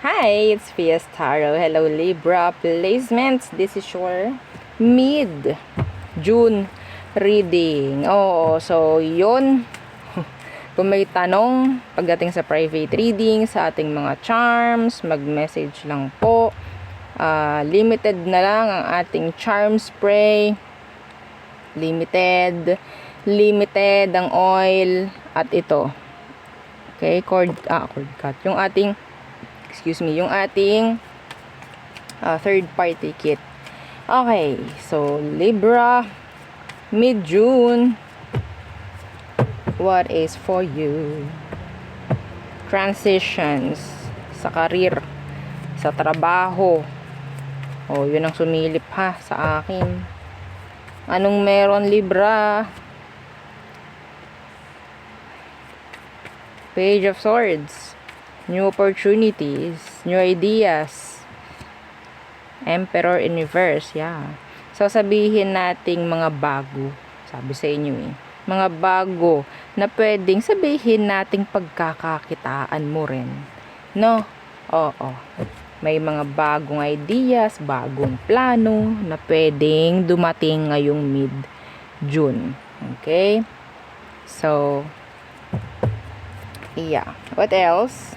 Hi, it's Fias Tarot. Hello, Libra placements. This is your mid-June reading. So yun. Kung may tanong pagdating sa private reading, sa ating mga charms, mag-message lang po. Limited na lang ang ating charm spray. Limited ang oil at ito. Okay, cord cut. Yung ating third party kit. Okay, so Libra, mid-June, what is for you? Transitions sa career, sa trabaho. Yun ang sumilip ha sa akin. Anong meron, Libra? Page of Swords, new opportunities, new ideas, Emperor in reverse, yeah. So sabihin nating mga bago, sabi sa inyo mga bago na pwedeng sabihin nating pagkakakitaan mo rin, no? May mga bagong ideas, bagong plano na pwedeng dumating ngayong mid-June. Okay? So, yeah. What else?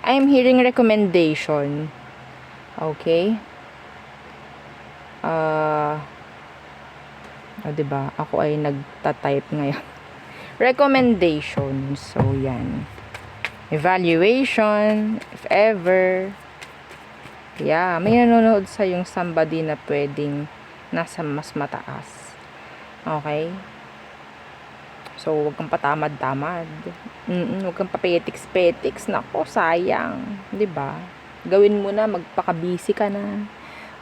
I'm hearing recommendation. Okay? Diba? Ako ay nagta-type ngayon. Recommendations. So, yan. Evaluation, if ever. Yeah, may nanonood sa yung somebody na pwedeng nasa mas mataas. Okay? So, huwag kang patamad-tamad. Huwag kang papetiks-petiks. Nako, sayang. 'Di ba? Gawin mo na, magpaka-busy ka na.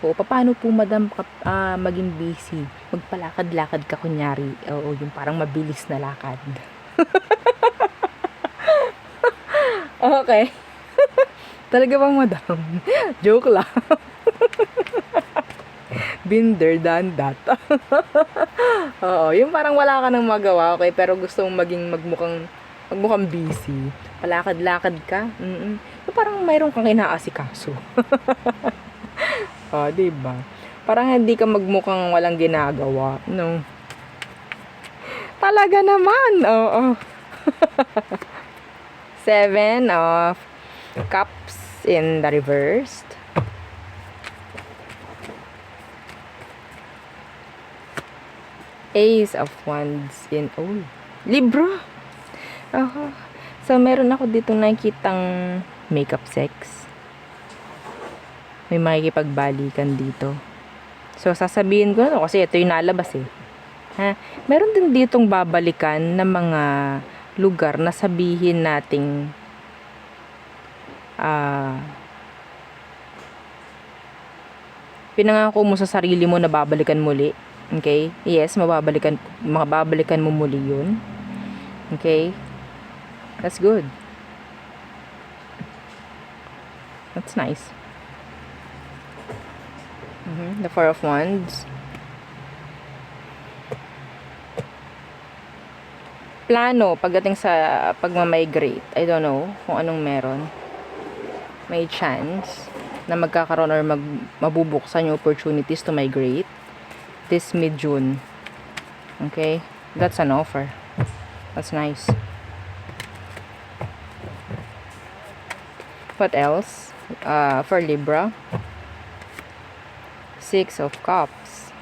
Paano po madam maging busy? Magpalakad-lakad ka kunyari. Yung parang mabilis na lakad. Okay. Talaga bang madam? Joke lang. Been there, done that. Yung parang wala ka nang magawa, okay, pero gusto mong magmukhang busy. Palakad-lakad ka. Yung parang mayroon kang inaasikaso. Diba? Parang hindi ka magmukhang walang ginagawa, no? Talaga naman. Seven of Cups in the reversed. Ace of Wands in Libra. So meron ako dito nakikitang makeup sex. May makikipagbalikan dito. So sasabihin ko na kasi ito yung nalabas Meron din ditong babalikan na mga lugar na sabihin nating pinangako mo sa sarili mo na babalikan muli. Okay? Yes, mababalikan mo muli yun. Okay? That's good. That's nice. The Four of Wands. Plano pagdating sa pagmamigrate. I don't know kung anong meron. May chance na magkakaroon or mabubuksan yung opportunities to migrate this mid-June. Okay? That's an offer. That's nice. What else? For Libra, Six of Cups.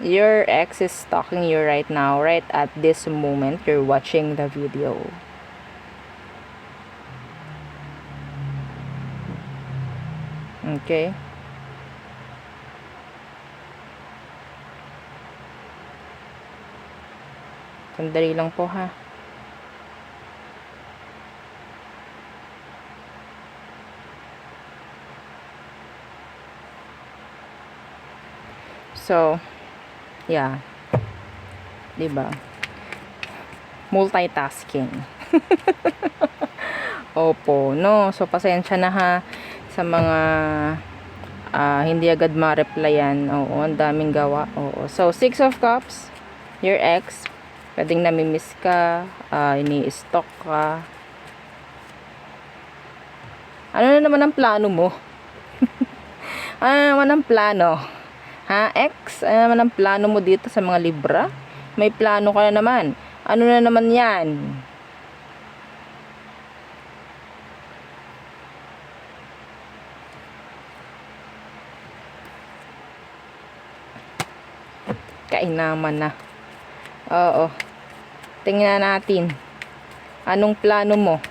Your ex is stalking you right now, right at this moment you're watching the video. Okay? Sandali lang po ha. So, yeah. Diba? Multitasking. Opo, no? So, pasensya na ha sa mga hindi agad ma-replyan. Ang daming gawa. So, Six of Cups, your ex, pwedeng namimiss ka, ini-stalk ka. Ano na naman ang plano mo? Ano na naman ang plano? Ha, X? Ano naman ang plano mo dito sa mga Libra? May plano ka na naman. Ano na naman yan? Kainaman na. Oo. Tingnan natin. Anong plano mo?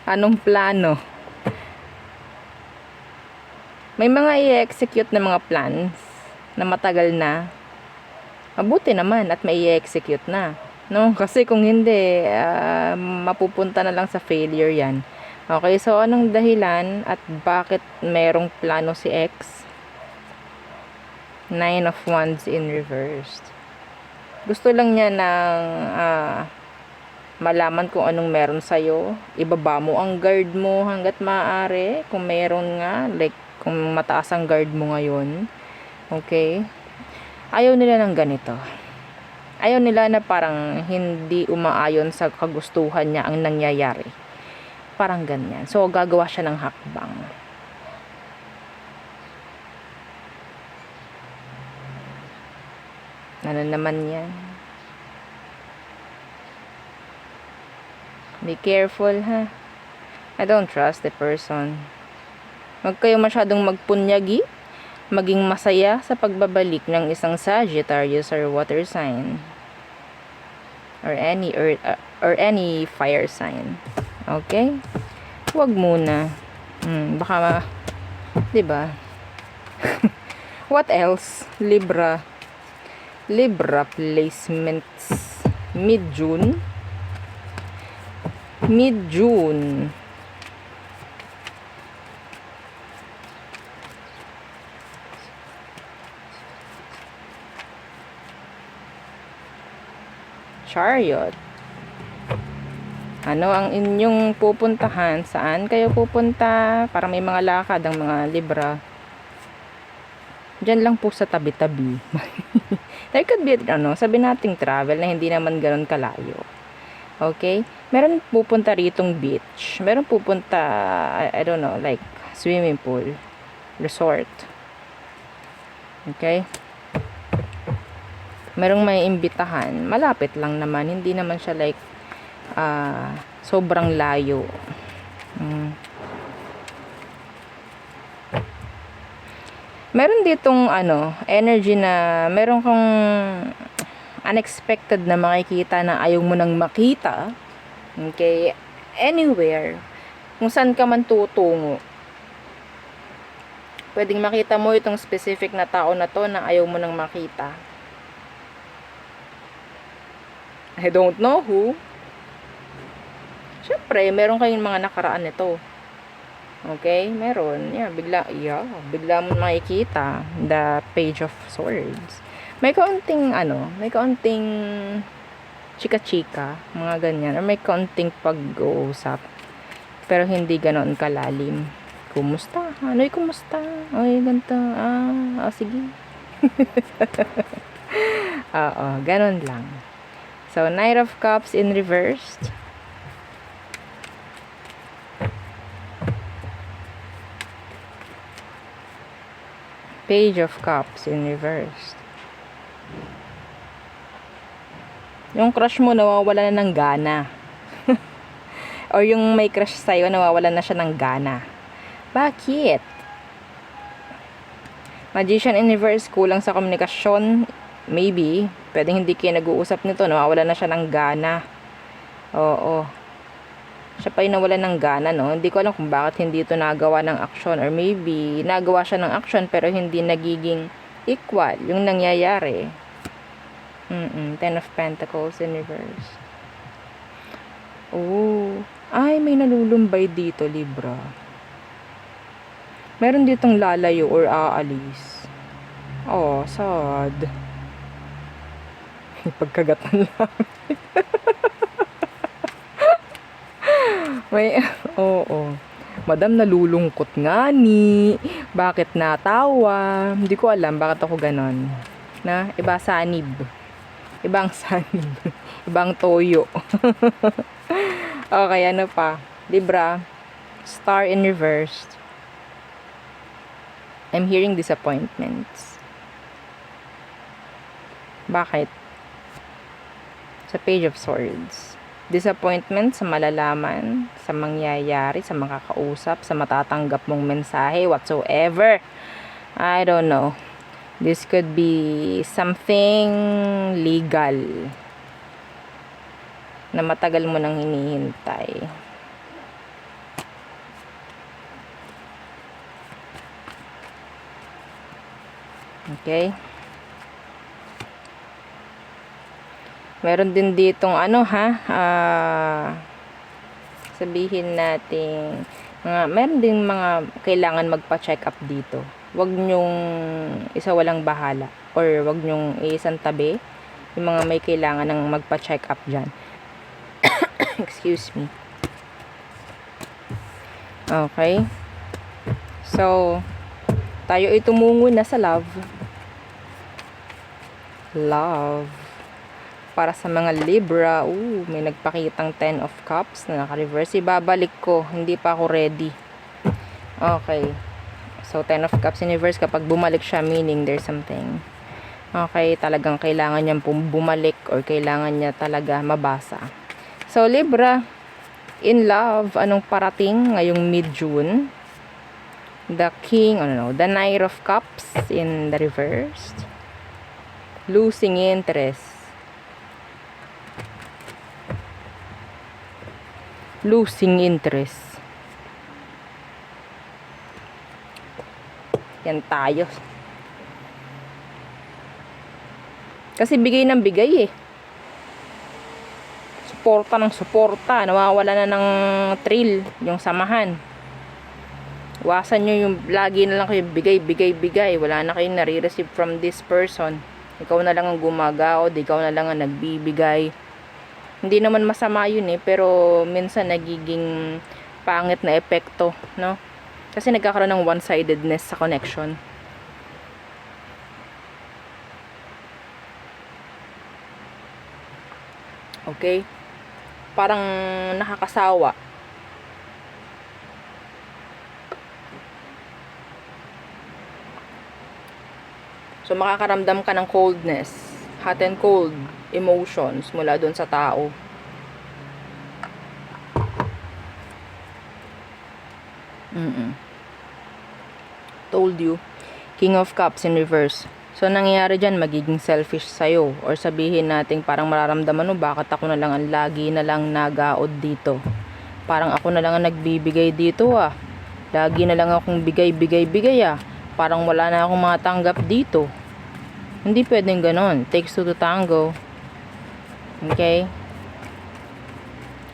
Anong plano? May mga i-execute na mga plans na matagal na. Mabuti naman at may i-execute na. No? Kasi kung hindi, mapupunta na lang sa failure yan. Okay, so anong dahilan at bakit merong plano si X? Nine of Wands in reverse. Gusto lang niya ng malaman kung anong meron sa'yo. Ibaba mo ang guard mo hanggat maaari. Kung meron nga, like kung mataas ang guard mo ngayon. Okay? Ayaw nila ng ganito. Ayaw nila na parang hindi umaayon sa kagustuhan niya ang nangyayari. Parang ganyan. So, gagawa siya ng hakbang. Ano naman yan? Be careful, ha? I don't trust the person. Huwag kayo masyadong magpunyagi, maging masaya sa pagbabalik ng isang Sagittarius or water sign. Or any earth, or any fire sign. Okay? Huwag muna. Baka, 'di ba? What else? Libra placements mid-June. Chariot. Ano ang inyong pupuntahan? Saan kayo pupunta? Para may mga lakad ang mga Libra. Diyan lang po sa tabi-tabi. There could be, sabi nating travel na hindi naman ganun kalayo. Okay? Meron pupunta ritong beach. Meron pupunta, I don't know, like swimming pool, resort. Okay? Merong may imbitahan. Malapit lang naman. Hindi naman siya like sobrang layo. Meron ditong energy na meron kang unexpected na makikita na ayaw mo nang makita. Okay? Anywhere. Kung saan ka man tutungo. Pwedeng makita mo itong specific na tao na to na ayaw mo nang makita. I don't know who. Siyempre, meron kayong mga nakaraan nito. Okay? Meron. Bigla mo makikita the Page of Swords. May kaunting chika-chika, mga ganyan. Or may kaunting pag-uusap. Pero hindi ganoon kalalim. Kumusta? Ano'y kumusta? Ay, ganito. Sige. Oo, ganon lang. So, Knight of Cups in reversed. Page of Cups in reverse. Yung crush mo nawawala na ng gana. Or yung may crush sa'yo nawawala na siya ng gana. Bakit? Magician in reverse, kulang sa komunikasyon. Maybe. Pwedeng hindi kayo nag-uusap nito. Nawawala na siya ng gana. Oo. Siya pa yung nawala ng gana, no? Hindi ko alam kung bakit hindi ito nagawa ng action. Or maybe, nagawa siya ng action pero hindi nagiging equal yung nangyayari. Ten of Pentacles in reverse. Oh. Ay, may nalulumbay dito, Libra. Meron ditong lalayo or aalis. Oh, sad. Pagkagatan lang. Oo. Madam, nalulungkot nga ni. Bakit natawa? Hindi ko alam bakit ako ganon. Iba sanib. Ibang sanib. Ibang toyo. Okay, ano pa? Libra, Star in reverse. I'm hearing disappointments. Bakit? Sa Page of Swords. Disappointment sa malalaman, sa mangyayari, sa makakausap, sa matatanggap mong mensahe, whatsoever. I don't know. This could be something legal na matagal mo nang hinihintay. Okay? Meron din ditong sabihin natin, meron din mga kailangan magpa-check up dito. Wag nyong isa walang bahala or wag nyong isang tabi yung mga may kailangan ng magpa-check up dyan. Excuse me. Okay. So, tayo ay tumungo na sa love. Love. Para sa mga Libra, may nagpakitang 10 of Cups na naka-reverse. Ibabalik ko, hindi pa ako ready. Okay. So, 10 of Cups in reverse, kapag bumalik siya, meaning there's something. Okay, talagang kailangan niyang bumalik or kailangan niya talaga mabasa. So, Libra, in love, anong parating ngayong mid-June? The King, the Knight of Cups in the reverse. Losing interest. Losing interest. Yan tayo. Kasi bigay ng bigay eh. Suporta ng suporta. Nawawala na ng thrill yung samahan. Iwasan nyo yung lagi na lang kayo bigay. Wala na kayong nare-receive from this person. Ikaw na lang ang gumagaod. Ikaw na lang ang nagbibigay. Hindi naman masama yun eh, pero minsan nagiging pangit na epekto, no? Kasi nagkakaroon ng one-sidedness sa connection. Okay? Parang nakakasawa. So, makakaramdam ka ng coldness, hot and cold emotions mula doon sa tao. Told you. King of Cups in reverse. So, nangyayari dyan, magiging selfish sa'yo. Or sabihin natin, parang mararamdaman mo, bakit ako na lang ang lagi na lang nagaod dito? Parang ako na lang ang nagbibigay dito ah. Lagi na lang akong bigay ah. Parang wala na akong matanggap dito. Hindi pwedeng ganon. Takes two to tango. Okay?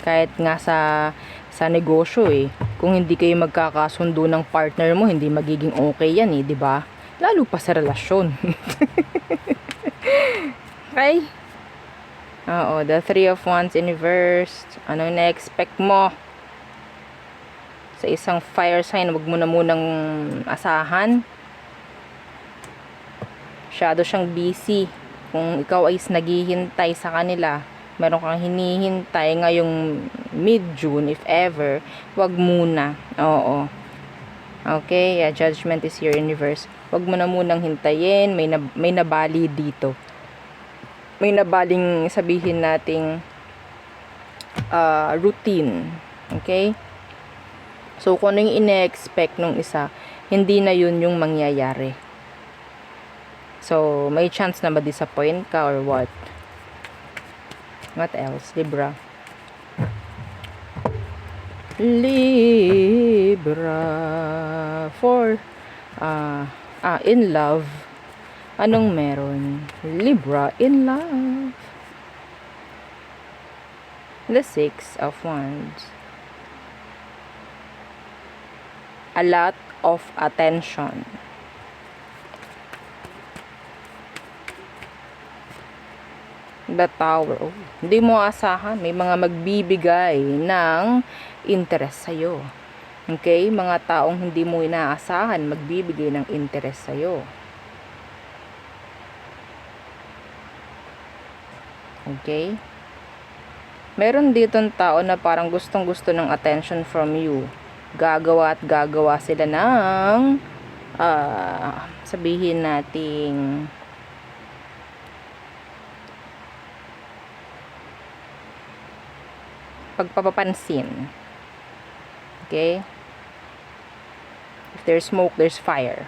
Kahit nga sa negosyo eh. Kung hindi kayo magkakasundo ng partner mo, hindi magiging okay yan eh, 'di ba? Lalo pa sa relasyon. Okay? Oo, the Three of Wands in reverse. Anong na-expect mo? Sa isang fire sign, wag mo na munang asahan. Masyado siyang busy. Kung ikaw ay naghihintay sa kanila, meron kang hinihintay ngayong mid-June, if ever, wag muna. Oo. Okay, judgment is here in reverse. Wag mo na munang hintayin. May nabali dito. May nabaling sabihin nating routine. Okay? So, kung ano yung ine-expect nung isa, hindi na yun yung mangyayari. So, may chance na ma-disappoint ka or what? What else? Libra. For in love. Anong meron? Libra in love. The Six of Wands. A lot of attention. The Tower. Oh, hindi mo asahan. May mga magbibigay ng interest sa'yo. Okay? Mga taong hindi mo inaasahan, magbibigay ng interest sa'yo. Okay? Meron ditong tao na parang gustong-gusto ng attention from you. gagawa at gagawa sila ng sabihin nating pagpapapansin. Okay? If there's smoke, there's fire.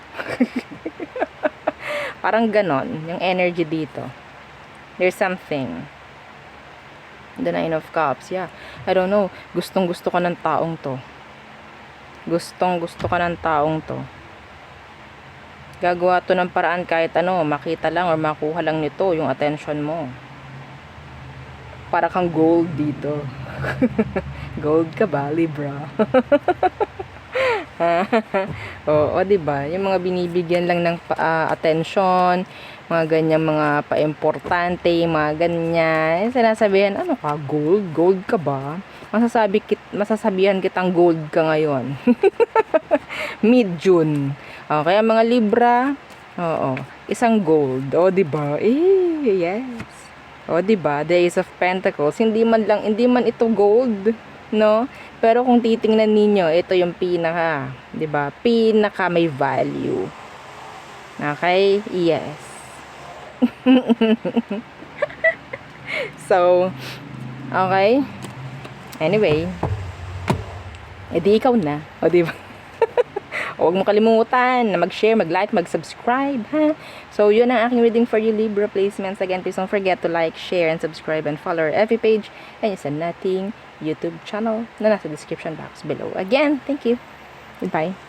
Parang ganon, yung energy dito. There's something. The Nine of Cups, yeah. I don't know, gustong gusto ka ng taong to. Gustong gusto ka ng taong to. Gagawa to ng paraan kahit ano, makita lang or makuha lang nito yung attention mo. Para kang gold dito. Gold ka ba, Libra? Oo, diba? Yung mga binibigyan lang ng attention, mga ganyan, mga pa-importante, mga ganyan. Sinasabihan, ano ka, gold? Gold ka ba? Masasabihan kitang gold ka ngayon. Mid-June. Kaya mga Libra, oo, isang gold. O, diba? Yes. O, diba? The Ace of Pentacles. Hindi man ito gold, no? Pero kung titingnan ninyo, ito yung pinaka, diba? Pinaka may value. Okay? Yes. So, okay? Anyway, edi ikaw na. O, diba? Huwag mo kalimutan na mag-share, mag-like, mag-subscribe, ha? So, yun ang aking reading for you, Libra placements. Again, please don't forget to like, share, and subscribe, and follow our FB page and yung sa nating YouTube channel na nasa description box below. Again, thank you. Goodbye.